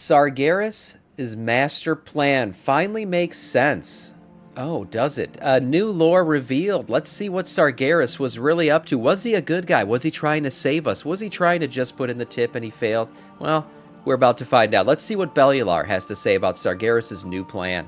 Sargeras' master plan finally makes sense. Oh, does it? New lore revealed. Let's see what Sargeras was really up to. Was he a good guy? Was he trying to save us? Was he trying to just put in the tip and he failed? Well, we're about to find out. Let's see what Bellular has to say about Sargeras' new plan.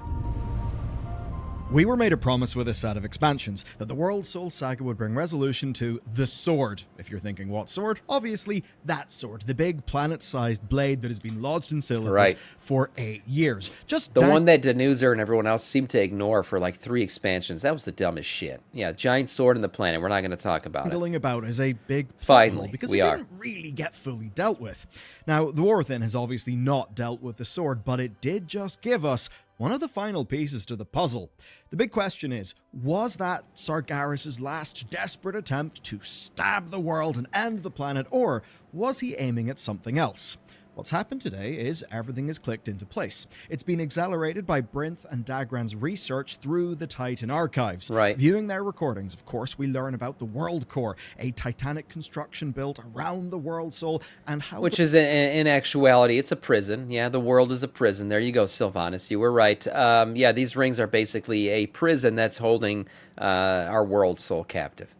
We were made a promise with this set of expansions that the World Soul Saga would bring resolution to the sword. If you're thinking what sword, obviously that sword, the big planet-sized blade that has been lodged in Silithus for 8 years. Just the one that Danuzer and everyone else seemed to ignore for like 3 expansions. That was the dumbest shit. Yeah, giant sword in the planet. We're not going to talk about it. About as a big finally because it didn't really get fully dealt with. Now, the War Within has obviously not dealt with the sword, but it did just give us one of the final pieces to the puzzle. The big question is, was that Sargeras' last desperate attempt to stab the world and end the planet, or was he aiming at something else? What's happened today is everything is clicked into place. It's been accelerated by Brinth and Dagran's research through the Titan archives. Viewing their recordings, of course, we learn about the World Core, a titanic construction built around the World Soul, and how... Which is, in actuality, it's a prison. Yeah, the world is a prison. There you go, Sylvanas. You were right. Yeah, these rings are basically a prison that's holding our World Soul captive.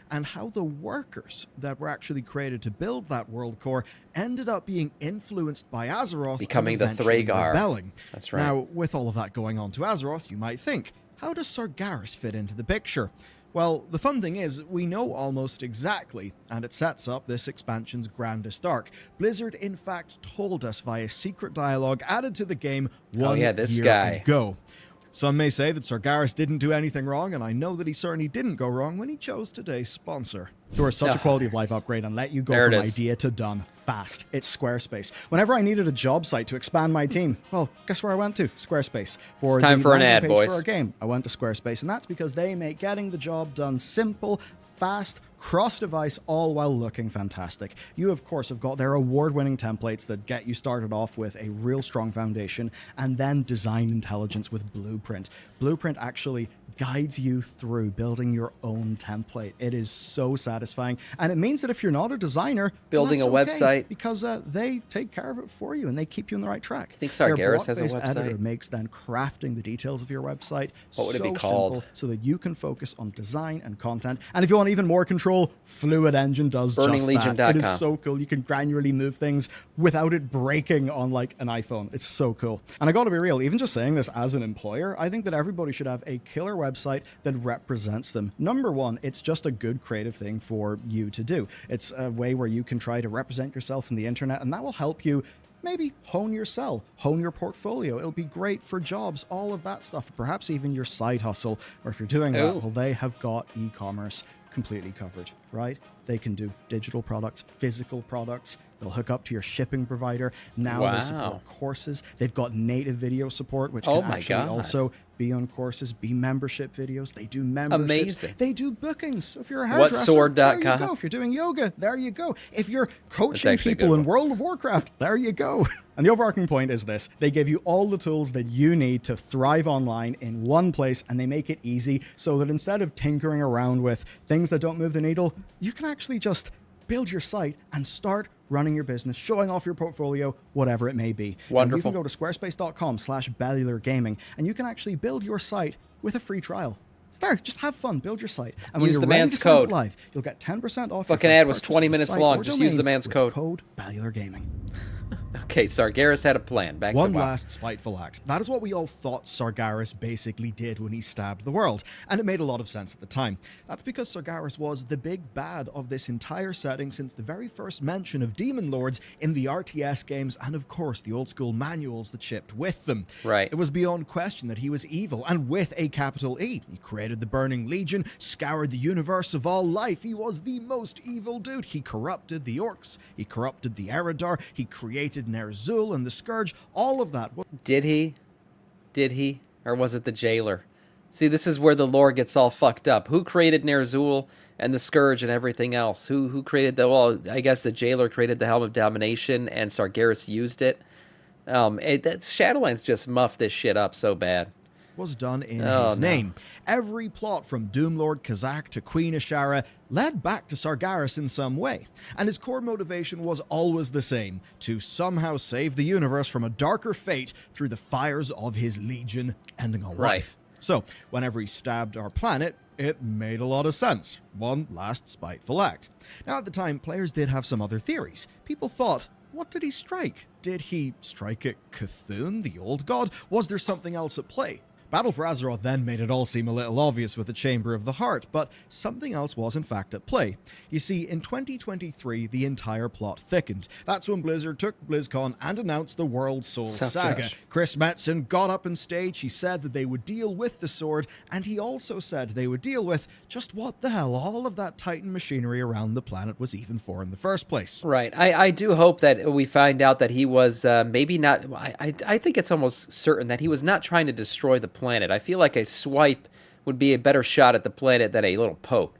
And how the workers that were actually created to build that world core ended up being influenced by Azeroth, becoming the Thragar. Rebelling. That's right. Now, with all of that going on to Azeroth, you might think, how does Sargeras fit into the picture? Well, the fun thing is, we know almost exactly, and it sets up this expansion's grandest arc. Blizzard, in fact, told us via secret dialogue added to the game one year ago. Some may say that Sargeras didn't do anything wrong, and I know that he certainly didn't go wrong when he chose today's sponsor. There is such a quality of life upgrade and let you go from idea to done fast. It's Squarespace. Whenever I needed a job site to expand my team, well, guess where I went to? Squarespace. It's time for an ad, boys. For our game, I went to Squarespace, and that's because they make getting the job done simple, fast, cross-device, all while looking fantastic. You, of course, have got their award-winning templates that get you started off with a real strong foundation, and then design intelligence with Blueprint. Blueprint actually guides you through building your own template. It is so satisfying, and it means that if you're not a designer, building a website, because they take care of it for you and they keep you on the right track. I think Sargeras has a website. Editor makes then crafting the details of your website what would it be called? Simple, so that you can focus on design and content. And if you want even more control, Fluid Engine does just that. It is so cool. You can granularly move things without it breaking on like an iPhone. It's so cool. And I gotta be real, even just saying this as an employer, I think that everybody should have a killer website that represents them. Number one, it's just a good creative thing for you to do. It's a way where you can try to represent yourself in the internet, and that will help you maybe hone your sell, hone your portfolio. It'll be great for jobs, all of that stuff, perhaps even your side hustle. Or if you're doing that, well, they have got e-commerce completely covered, right? They can do digital products, physical products. They'll hook up to your shipping provider. Now they support courses. They've got native video support, which can actually also be on courses, be membership videos. They do memberships. Amazing. They do bookings. So if you're a hairdresser, Whatsword.com. there you go. If you're doing yoga, there you go. If you're coaching people in World of Warcraft, there you go. And the overarching point is this. They give you all the tools that you need to thrive online in one place, and they make it easy so that instead of tinkering around with things that don't move the needle, you can actually just build your site and start running your business, showing off your portfolio, whatever it may be. Wonderful. And you can go to squarespace.com/bellulargaming, and you can actually build your site with a free trial. There, just have fun, build your site. And when use you're the ready man's to send code. it live, you'll get 10% off. Fucking ad was 20 minutes long. Just use the man's code. Code BellularGaming. Okay, Sargeras had a plan. Back One to last spiteful act. That is what we all thought Sargeras basically did when he stabbed the world, and it made a lot of sense at the time. That's because Sargeras was the big bad of this entire setting since the very first mention of demon lords in the RTS games and, of course, the old school manuals that shipped with them. Right. It was beyond question that he was evil, and with a capital E. He created the Burning Legion, scoured the universe of all life. He was the most evil dude. He corrupted the orcs, he corrupted the Eridar, he created Ner'zhul and the Scourge, all of that. Did he? Did he? Or was it the jailer? See, this is where the lore gets all fucked up. Who created Ner'zhul and the Scourge and everything else? Who created the... Well, I guess the jailer created the Helm of Domination and Sargeras used it. Shadowlands just muffed this shit up so bad. was done in his name. Every plot from Doomlord Kazak to Queen Ashara led back to Sargeras in some way, and his core motivation was always the same: to somehow save the universe from a darker fate through the fires of his legion ending on life. So, whenever he stabbed our planet, it made a lot of sense. One last spiteful act. Now, at the time, players did have some other theories. People thought, what did he strike? Did he strike at Cthulhu, the old god? Was there something else at play? Battle for Azeroth then made it all seem a little obvious with the Chamber of the Heart, but something else was in fact at play. You see, in 2023, the entire plot thickened. That's when Blizzard took BlizzCon and announced the World Soul Saga. Chris Metzen got up on stage, he said that they would deal with the sword, and he also said they would deal with just what the hell all of that Titan machinery around the planet was even for in the first place. Right. I do hope that we find out that he was maybe not... I think it's almost certain that he was not trying to destroy the planet. I feel like a swipe would be a better shot at the planet than a little poke.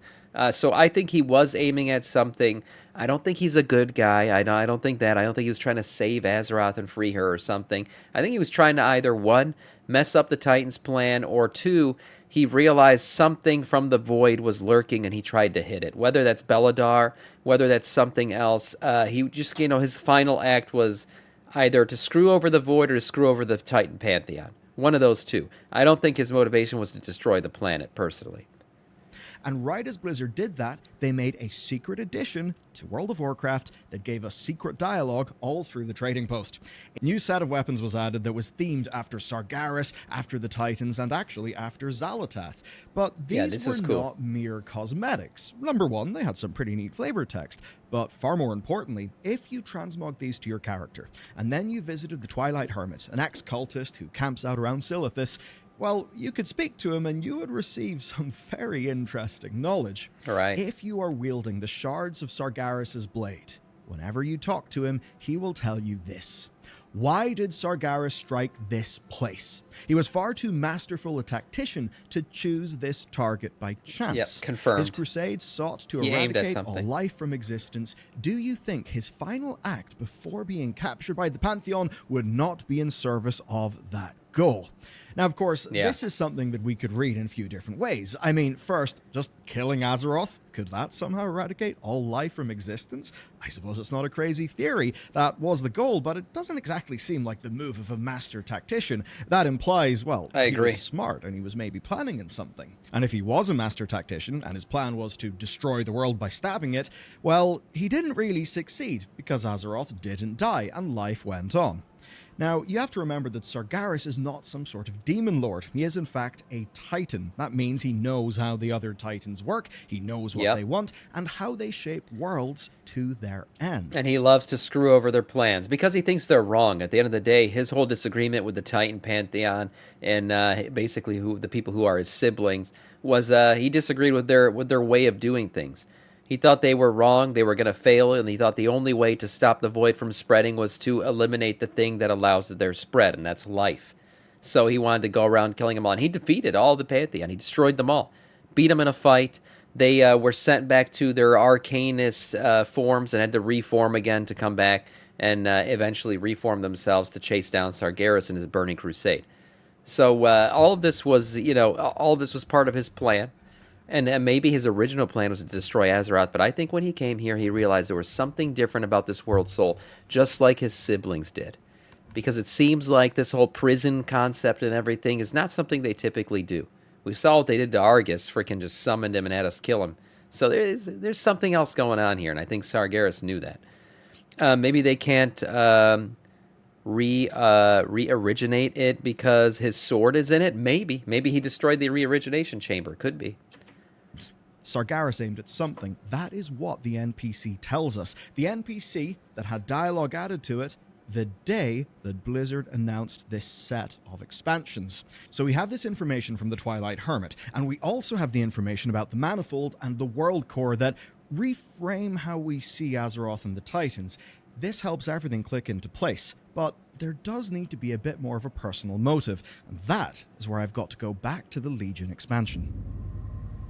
So I think he was aiming at something. I don't think he's a good guy. I don't think that. I don't think he was trying to save Azeroth and free her or something. I think he was trying to either, one, mess up the Titans' plan, or two, he realized something from the void was lurking and he tried to hit it. Whether that's Belladar, whether that's something else. He just, his final act was either to screw over the void or to screw over the Titan Pantheon. One of those two. I don't think his motivation was to destroy the planet, personally. And right as Blizzard did that, they made a secret addition to World of Warcraft that gave us secret dialogue all through the trading post. A new set of weapons was added that was themed after Sargeras, after the Titans, and actually after Xal'atath. But these were not mere cosmetics. Number one, they had some pretty neat flavor text. But far more importantly, if you transmog these to your character, and then you visited the Twilight Hermit, an ex-cultist who camps out around Silithus, well, you could speak to him and you would receive some very interesting knowledge. Right. If you are wielding the shards of Sargeras' blade, whenever you talk to him, he will tell you this. Why did Sargeras strike this place? He was far too masterful a tactician to choose this target by chance. Yep, confirmed. His crusades sought to eradicate all life from existence. Do you think his final act before being captured by the Pantheon would not be in service of that goal? Now, of course, this is something that we could read in a few different ways. I mean, first, just killing Azeroth, could that somehow eradicate all life from existence? I suppose it's not a crazy theory. That was the goal, but it doesn't exactly seem like the move of a master tactician. That implies, well, he was smart and he was maybe planning on something. And if he was a master tactician and his plan was to destroy the world by stabbing it, well, he didn't really succeed because Azeroth didn't die and life went on. Now, you have to remember that Sargeras is not some sort of demon lord. He is, in fact, a titan. That means he knows how the other titans work, he knows what they want, and how they shape worlds to their end. And he loves to screw over their plans because he thinks they're wrong. At the end of the day, his whole disagreement with the Titan Pantheon and basically the people who are his siblings was he disagreed with their way of doing things. He thought they were wrong, they were going to fail, and he thought the only way to stop the void from spreading was to eliminate the thing that allows their spread, and that's life. So he wanted to go around killing them all, and he defeated all the Pantheon. He destroyed them all, beat them in a fight. They were sent back to their arcanist forms and had to reform again to come back and eventually reform themselves to chase down Sargeras in his burning crusade. So all of this was, all of this was part of his plan. And maybe his original plan was to destroy Azeroth, but I think when he came here, he realized there was something different about this world soul, just like his siblings did. Because it seems like this whole prison concept and everything is not something they typically do. We saw what they did to Argus, freaking just summoned him and had us kill him. So there's something else going on here, and I think Sargeras knew that. Maybe they can't re-originate it because his sword is in it. Maybe he destroyed the re-origination chamber. Could be. Sargeras aimed at something. That is what the NPC tells us. The NPC that had dialogue added to it the day that Blizzard announced this set of expansions. So we have this information from the Twilight Hermit, and we also have the information about the Manifold and the World Core that reframe how we see Azeroth and the Titans. This helps everything click into place, but there does need to be a bit more of a personal motive, and that is where I've got to go back to the Legion expansion.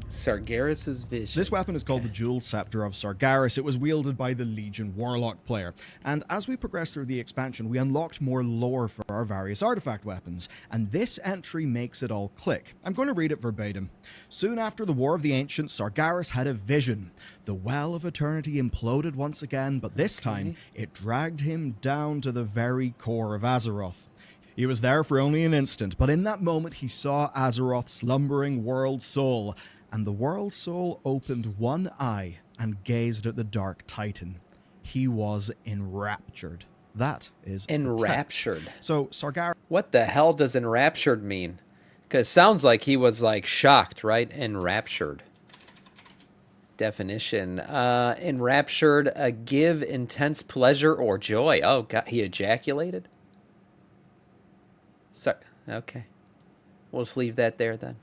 Sargeras' vision. This weapon is called the Jeweled Scepter of Sargeras. It was wielded by the Legion Warlock player. And as we progressed through the expansion, we unlocked more lore for our various artifact weapons, and this entry makes it all click. I'm going to read it verbatim. Soon after the War of the Ancients, Sargeras had a vision. The Well of Eternity imploded once again, but this time it dragged him down to the very core of Azeroth. He was there for only an instant, but in that moment he saw Azeroth's slumbering world soul, and the world soul opened one eye and gazed at the Dark Titan. He was enraptured. That is enraptured. So Sargeras... What the hell does enraptured mean? Because it sounds like he was like shocked, right? Enraptured. Definition. Enraptured, give intense pleasure or joy. Oh, God, he ejaculated? So, okay. We'll just leave that there then.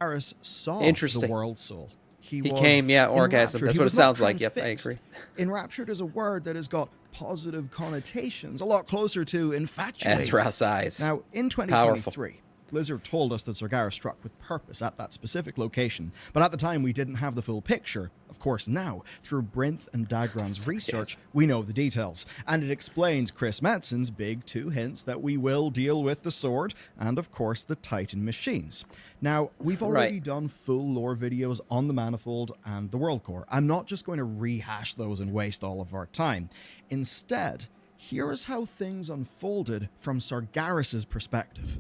Sargeras saw the world soul. He came, orgasm. That's what it sounds like. Yep, I agree. Enraptured is a word that has got positive connotations, a lot closer to infatuated. Azrael's eyes. Now, in 2023, Blizzard told us that Sargeras struck with purpose at that specific location, but at the time we didn't have the full picture. Of course, now, through Brinth and Dagran's research, we know the details, and it explains Chris Metzen's big 2 hints that we will deal with the sword and, of course, the Titan machines. Now, we've already done full lore videos on the Manifold and the World Core. I'm not just going to rehash those and waste all of our time. Instead, here is how things unfolded from Sargeras' perspective.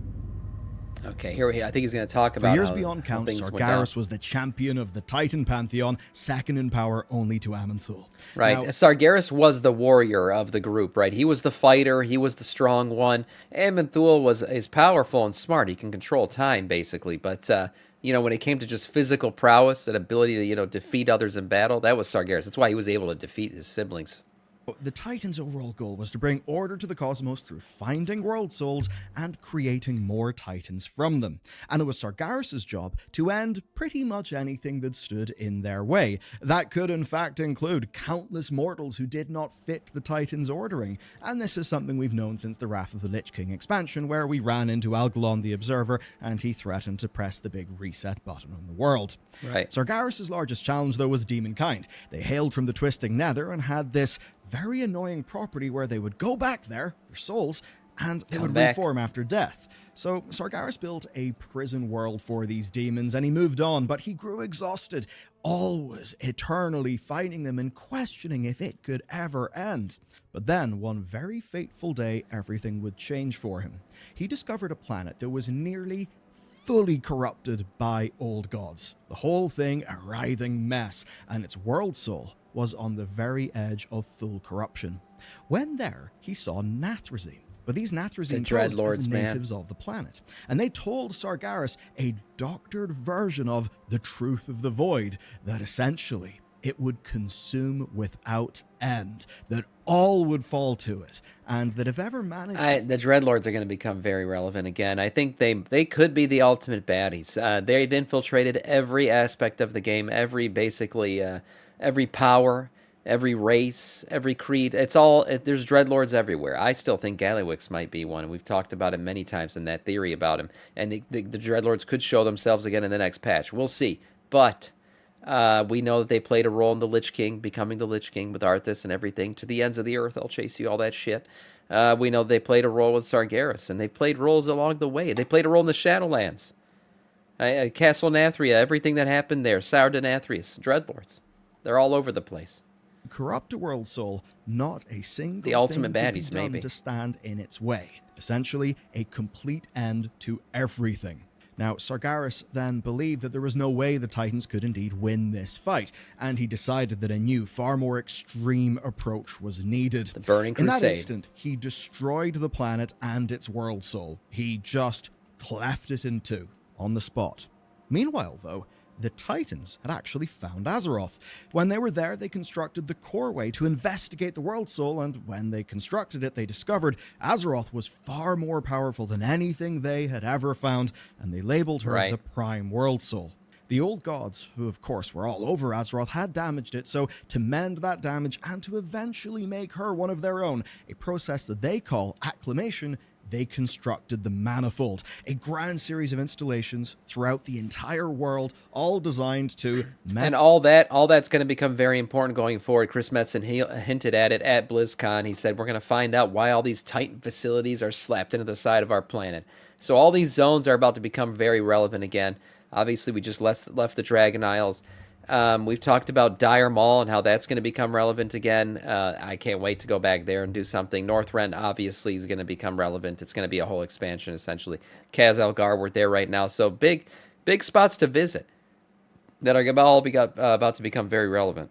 Okay, I think he's going to talk about For years beyond count, Sargeras was the champion of the Titan Pantheon, second in power only to Aman'Thul. Right, now, Sargeras was the warrior of the group, right? He was the fighter, he was the strong one. Aman'Thul is powerful and smart. He can control time, basically. But, when it came to just physical prowess and ability to, defeat others in battle, that was Sargeras. That's why he was able to defeat his siblings. The Titan's overall goal was to bring order to the cosmos through finding world souls and creating more Titans from them. And it was Sargeras' job to end pretty much anything that stood in their way. That could in fact include countless mortals who did not fit the Titan's ordering. And this is something we've known since the Wrath of the Lich King expansion, where we ran into Algalon the Observer and he threatened to press the big reset button on the world. Right. Sargeras' largest challenge, though, was Demonkind. They hailed from the Twisting Nether and had this very annoying property where they would go back there, their souls, and they would reform after death. So Sargeras built a prison world for these demons, and he moved on, but he grew exhausted, always eternally fighting them and questioning if it could ever end. But then, one very fateful day, everything would change for him. He discovered a planet that was nearly fully corrupted by old gods. The whole thing a writhing mess, and its world soul was on the very edge of full corruption. When there, he saw Nathrezim. But these Nathrezim posed as natives of the planet, and they told Sargeras a doctored version of the truth of the void, that essentially it would consume without end, that all would fall to it, and that if ever managed... The Dreadlords are going to become very relevant again. I think they could be the ultimate baddies. They've infiltrated every aspect of the game, every power, every race, every creed. There's Dreadlords everywhere. I still think Gallywix might be one, and we've talked about him many times in that theory about him. And the Dreadlords could show themselves again in the next patch. We'll see. But we know that they played a role in the Lich King, becoming the Lich King with Arthas and everything. To the ends of the earth, I'll chase you, all that shit. We know they played a role with Sargeras, and they played roles along the way. They played a role in the Shadowlands. Castle Nathria, everything that happened there. Sardonathrius, Dreadlords. They're all over the place. Corrupt a world soul, not a single the ultimate thing baddies, could be done maybe, to stand in its way. Essentially, a complete end to everything. Now, Sargeras then believed that there was no way the Titans could indeed win this fight, and he decided that a new, far more extreme approach was needed. The Burning Crusade. In that instant, he destroyed the planet and its world soul. He just cleft it in two, on the spot. Meanwhile, though, the Titans had actually found Azeroth. When they were there, they constructed the core way to investigate the world soul, and when they constructed it, they discovered Azeroth was far more powerful than anything they had ever found, and they labeled her the Prime World Soul. The old gods, who of course were all over Azeroth, had damaged it, so to mend that damage and to eventually make her one of their own, a process that they call acclimation, they constructed the Manifold, a grand series of installations throughout the entire world, all designed to... And all that's going to become very important going forward. Chris Metzen hinted at it at BlizzCon. He said, we're going to find out why all these Titan facilities are slapped into the side of our planet. So all these zones are about to become very relevant again. Obviously, we just left the Dragon Isles. We've talked about Dire Maul and how that's going to become relevant again. I can't wait to go back there and do something. Northrend obviously is going to become relevant. It's going to be a whole expansion, essentially. Kaz Elgar, we're there right now. So big spots to visit that are about to become very relevant.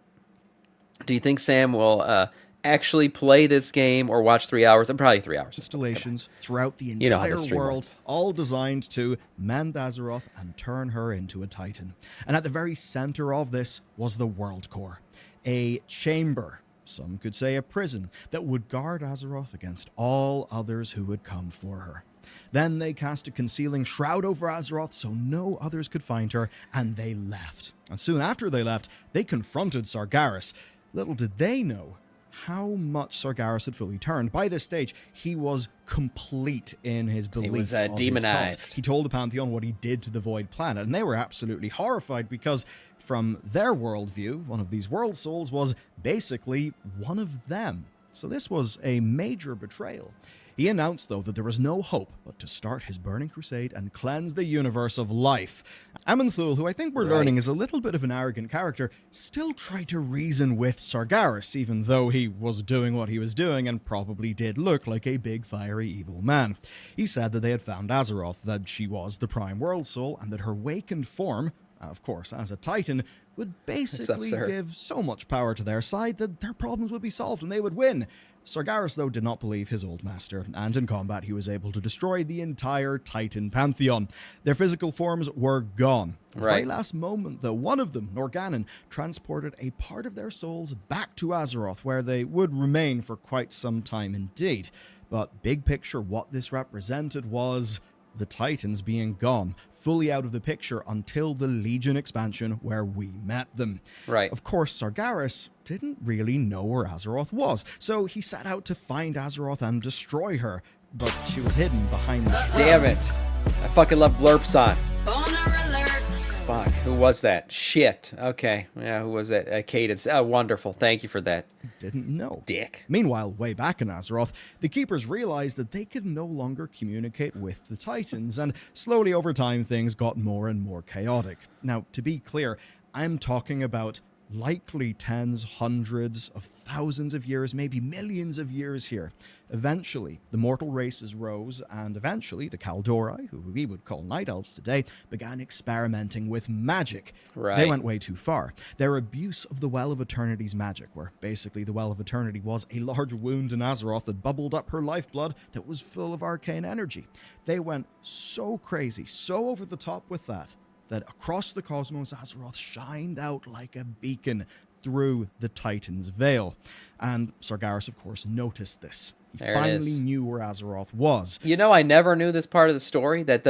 Do you think Sam will actually play this game or watch 3 hours? Probably 3 hours. Installations throughout the entire world, all designed to mend Azeroth and turn her into a Titan. And at the very center of this was the World Core, a chamber, some could say a prison, that would guard Azeroth against all others who would come for her. Then they cast a concealing shroud over Azeroth so no others could find her, and they left. And soon after they left, they confronted Sargeras. Little did they know how much Sargeras had fully turned. By this stage, he was complete in his belief. He was demonized. He told the Pantheon what he did to the Void Planet, and they were absolutely horrified because, from their worldview, one of these world souls was basically one of them. So this was a major betrayal. He announced, though, that there was no hope but to start his burning crusade and cleanse the universe of life. Amenthul, who I think we're learning is a little bit of an arrogant character, still tried to reason with Sargeras, even though he was doing what he was doing and probably did look like a big, fiery, evil man. He said that they had found Azeroth, that she was the Prime World Soul, and that her wakened form, of course, as a Titan, would basically give so much power to their side that their problems would be solved and they would win. Sargeras, though, did not believe his old master, and in combat he was able to destroy the entire Titan Pantheon. Their physical forms were gone. At the very last moment, though, one of them, Norgannon, transported a part of their souls back to Azeroth, where they would remain for quite some time indeed. But big picture, what this represented was the Titans being gone, fully out of the picture until the Legion expansion where we met them. Of course, Sargeras didn't really know where Azeroth was, so he set out to find Azeroth and destroy her, but she was hidden behind the shroud. Damn it. I fucking love Blurpson. Fuck, who was that? Shit. Okay. Yeah, who was that? Cadence. Oh, wonderful. Thank you for that. Didn't know. Dick. Meanwhile, way back in Azeroth, the Keepers realized that they could no longer communicate with the Titans, and slowly over time things got more and more chaotic. Now, to be clear, I'm talking about likely tens, hundreds of thousands of years, maybe millions of years here. Eventually, the mortal races rose, and eventually the Kaldori, who we would call Night Elves today, began experimenting with magic. They went way too far. Their abuse of the Well of Eternity's magic, where basically the Well of Eternity was a large wound in Azeroth that bubbled up her lifeblood that was full of arcane energy. They went so crazy, so over the top with that across the cosmos, Azeroth shined out like a beacon through the Titan's veil. And Sargeras, of course, noticed this. He finally knew where Azeroth was. You know, I never knew this part of the story, that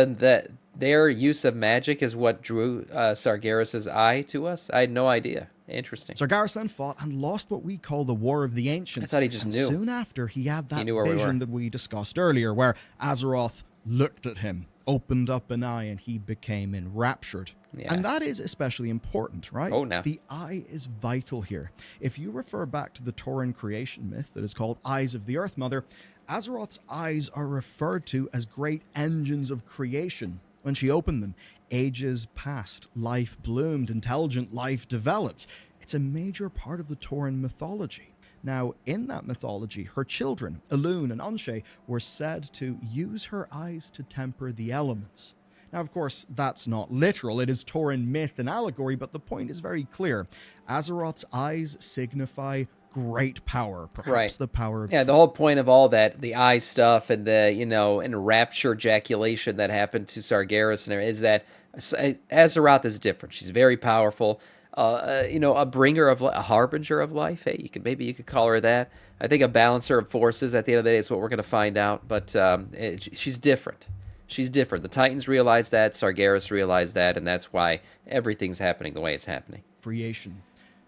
their use of magic is what drew Sargeras' eye to us. I had no idea. Interesting. Sargeras then fought and lost what we call the War of the Ancients. I thought he just knew. Soon after, he had that vision that we discussed earlier, where Azeroth looked at him, opened up an eye, and he became enraptured. And that is especially important, right? Oh, no. The eye is vital here. If you refer back to the Tauren creation myth that is called Eyes of the Earth Mother, Azeroth's eyes are referred to as great engines of creation. When she opened them, ages passed, life bloomed, intelligent life developed. It's a major part of the Tauren mythology. Now, in that mythology, her children, Elune and Anshe, were said to use her eyes to temper the elements. Now, of course, that's not literal. It is Tauren myth and allegory, but the point is very clear. Azeroth's eyes signify great power, perhaps the power of... Yeah, the whole point of all that, the eye stuff and the, enrapture ejaculation that happened to Sargeras and everything, is that Azeroth is different. She's very powerful. A bringer of a harbinger of life. Hey, maybe you could call her that. I think a balancer of forces. At the end of the day, is what we're going to find out. But she's different. She's different. The Titans realize that. Sargeras realized that, and that's why everything's happening the way it's happening. Creation.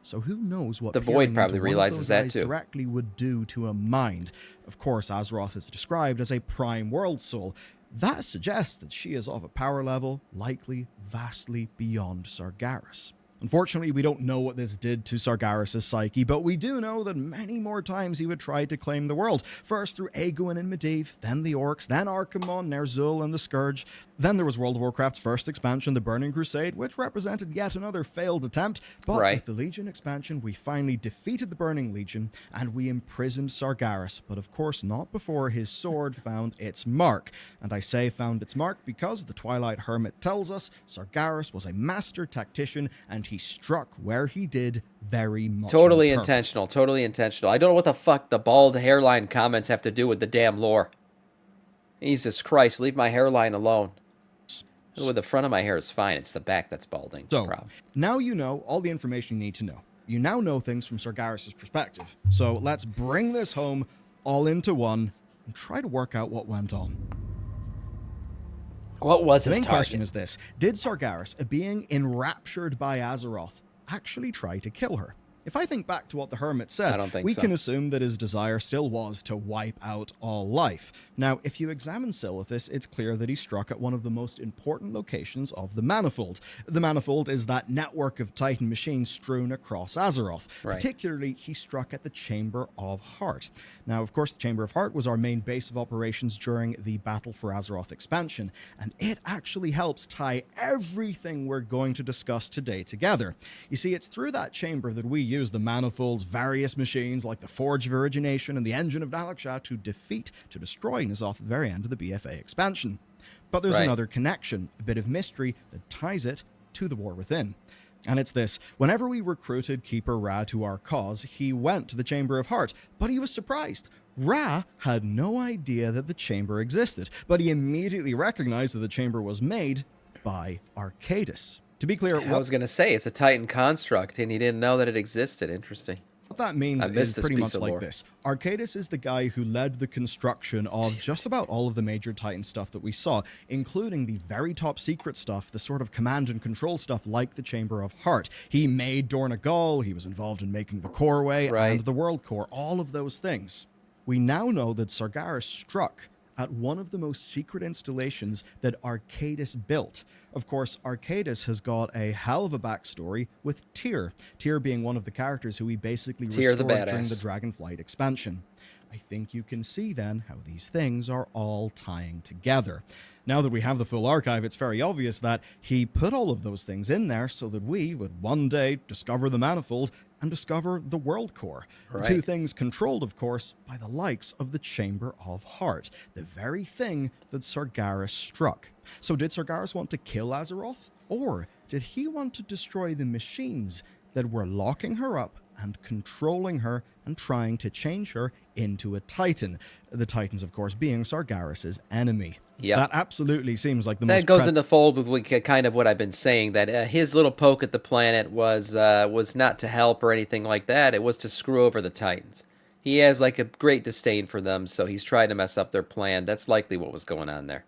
So who knows what the Void probably realizes that too. Directly would do to a mind. Of course, Azeroth is described as a prime world soul. That suggests that she is of a power level likely vastly beyond Sargeras. Unfortunately, we don't know what this did to Sargeras' psyche, but we do know that many more times he would try to claim the world. First through Aegon and Medivh, then the Orcs, then Archimonde, Ner'zhul, and the Scourge. Then there was World of Warcraft's first expansion, the Burning Crusade, which represented yet another failed attempt. But with the Legion expansion, we finally defeated the Burning Legion, and we imprisoned Sargeras, but of course not before his sword found its mark. And I say found its mark because the Twilight Hermit tells us Sargeras was a master tactician, and he struck where he did very much. Totally intentional, totally intentional. I don't know what the fuck the bald hairline comments have to do with the damn lore. Jesus Christ, leave my hairline alone. The front of my hair is fine. It's the back that's balding. It's a problem. Now you know all the information you need to know. You now know things from Sargeras' perspective. So let's bring this home all into one and try to work out what went on. What was his target? The main question is this. Did Sargeras, a being enraptured by Azeroth, actually try to kill her? If I think back to what the Hermit said, we can assume that his desire still was to wipe out all life. Now, if you examine Silithus, it's clear that he struck at one of the most important locations of the Manifold. The Manifold is that network of Titan machines strewn across Azeroth. Particularly, he struck at the Chamber of Heart. Now, of course, the Chamber of Heart was our main base of operations during the Battle for Azeroth expansion, and it actually helps tie everything we're going to discuss today together. You see, it's through that chamber that we use the Manifold's various machines like the Forge of Origination and the Engine of Dalaksha to destroy N'Zoth at the very end of the BFA expansion. But there's another connection, a bit of mystery that ties it to the War Within. And it's this. Whenever we recruited Keeper Ra to our cause, he went to the Chamber of Heart, but he was surprised. Ra had no idea that the chamber existed, but he immediately recognized that the chamber was made by Arcadis. To be clear, I was going to say, it's a Titan construct, and he didn't know that it existed. Interesting. What that means is pretty much like this. Arcadis is the guy who led the construction of just about all of the major Titan stuff that we saw, including the very top secret stuff, the sort of command and control stuff like the Chamber of Heart. He made Dornagal, he was involved in making the Coreway and the World Core, all of those things. We now know that Sargeras struck at one of the most secret installations that Arcadis built. Of course, Arcadis has got a hell of a backstory with Tyr. Tyr being one of the characters who we basically restored during the Dragonflight expansion. I think you can see then how these things are all tying together. Now that we have the full archive, it's very obvious that he put all of those things in there so that we would one day discover the Manifold and discover the World Core. The two things controlled, of course, by the likes of the Chamber of Heart, the very thing that Sargeras struck. So did Sargeras want to kill Azeroth? Or did he want to destroy the machines that were locking her up and controlling her and trying to change her into a Titan? The Titans, of course, being Sargeras' enemy. That absolutely seems like the most... That goes into fold with kind of what I've been saying, that his little poke at the planet was not to help or anything like that. It was to screw over the Titans. He has like a great disdain for them, so he's trying to mess up their plan. That's likely what was going on there.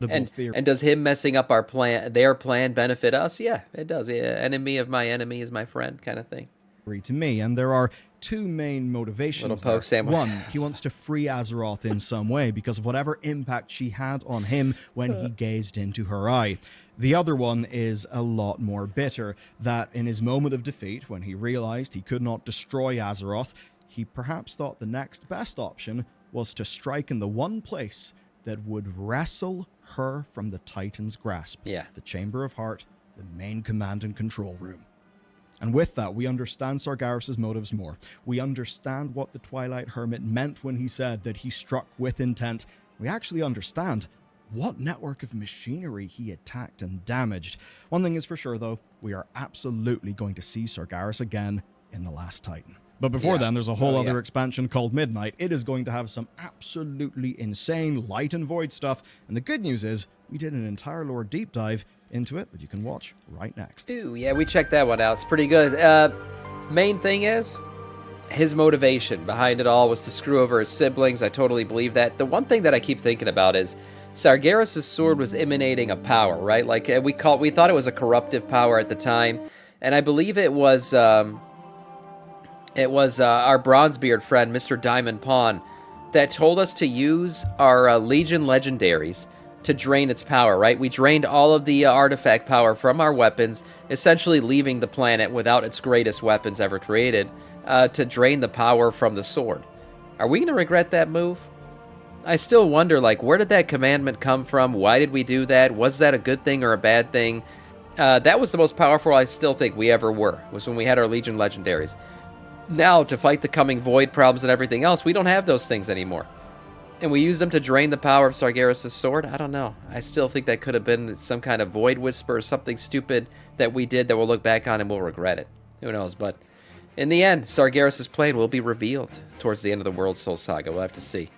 And does him messing up their plan benefit us? Yeah, it does. Enemy of my enemy is my friend kind of thing. To me, and there are two main motivations there. One, he wants to free Azeroth in some way because of whatever impact she had on him when he gazed into her eye. The other one is a lot more bitter, that in his moment of defeat, when he realized he could not destroy Azeroth, he perhaps thought the next best option was to strike in the one place that would wrestle her from the Titan's grasp. The Chamber of Heart, the main command and control room. And with that, we understand Sargeras' motives more. We understand what the Twilight Hermit meant when he said that he struck with intent. We actually understand what network of machinery he attacked and damaged. One thing is for sure, though, we are absolutely going to see Sargeras again in The Last Titan. But before then, there's a whole other expansion called Midnight. It is going to have some absolutely insane light and void stuff. And the good news is, we did an entire lore deep dive into it that you can watch right next. Ooh, yeah, we checked that one out. It's pretty good. Main thing is, his motivation behind it all was to screw over his siblings. I totally believe that. The one thing that I keep thinking about is, Sargeras' sword was emanating a power, right? Like, we thought it was a corruptive power at the time. And I believe it was... It was our Bronzebeard friend, Mr. Diamond Pawn, that told us to use our Legion Legendaries to drain its power, right? We drained all of the artifact power from our weapons, essentially leaving the planet without its greatest weapons ever created, to drain the power from the sword. Are we going to regret that move? I still wonder, like, where did that commandment come from? Why did we do that? Was that a good thing or a bad thing? That was the most powerful I still think we ever were, was when we had our Legion Legendaries. Now, to fight the coming Void problems and everything else, we don't have those things anymore. And we use them to drain the power of Sargeras' sword? I don't know. I still think that could have been some kind of Void Whisper or something stupid that we did that we'll look back on and we'll regret it. Who knows? But in the end, Sargeras' plan will be revealed towards the end of the World Soul Saga. We'll have to see.